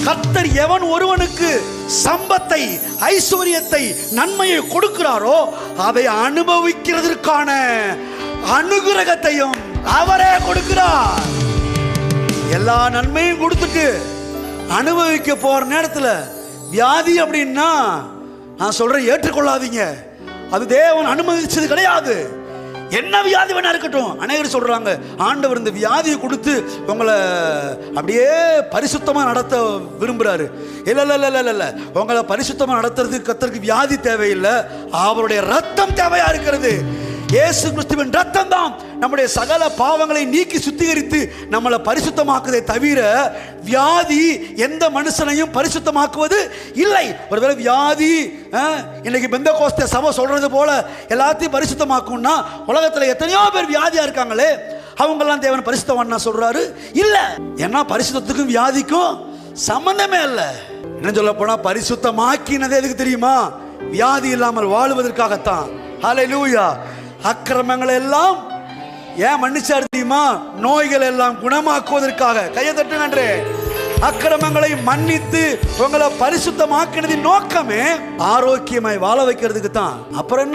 கர்த்தர் எவன் ஒருவனுக்கு சம்பத்தை, ஐஸ்வர்யத்தை, நன்மையை கொடுக்கிறாரோ அதை அனுபவிக்கிறதற்கான அனுகிரகத்தையும் அவரே கொடுக்கிறார். எல்லா நன்மையும் கொடுத்துட்டு அனுபவிக்க போற நேரத்தில் வியாதி அப்படின்னா நான் சொல்றேன், ஏற்றுக்கொள்ளாதீங்க. அது தேவன் அனுமதிச்சது கிடையாது. என்ன வியாதி வேணா இருக்கட்டும். அநேகர் சொல்றாங்க, ஆண்டவர் இந்த வியாதியை கொடுத்து உங்களை அப்படியே பரிசுத்தமா நடத்த விரும்புறாரு. இல்ல, உங்களை பரிசுத்தமா நடத்துறதுக்கு கர்த்தருக்கு வியாதி தேவையில்லை, அவருடைய ரத்தம் தேவையா இருக்கிறது. இயேசு கிறிஸ்துவின் ரத்தம் தான் நம்முடைய சகல பாவங்களை நீக்கி சுத்திகரித்து நம்மளை பரிசுத்தமாக்குவதை தவிர வியாதி எந்த மனுஷனையும் பரிசுத்தமாக்குவது இல்லை. ஒருவேளை வியாதி இன்னைக்கு பெந்தெகோஸ்தே சபை சொல்றது போல எல்லாத்தையும் பரிசுத்தமாக்கும்னா, உலகத்தில் எத்தனையோ பேர் வியாதியா இருக்காங்களே, அவங்கெல்லாம் தேவன் பரிசுத்தவான்னா சொல்றாரு? இல்ல. ஏன்னா பரிசுத்தத்துக்கும் வியாதிக்கும் சம்பந்தமே இல்லை. என்ன சொல்ல போனா, பரிசுத்தமாக்கினதே எதுக்கு தெரியுமா? வியாதி இல்லாமல் வாழுவதற்காகத்தான். ஹல்லேலூயா. அக்கிரமங்கள் எல்லாம் ஏன் மன்னிச்சார் தெரியுமா? நோய்கள் எல்லாம் குணமாக்குவதற்காக. கையை தட்டு நன்றே. அக்கிரமங்களை மன்னித்து உங்களை பரிசுத்தமாக்கினதின் நோக்கமே ஆரோக்கியமாய் வாழ வைக்கிறதுக்கு தான். அப்புறம் என்ன?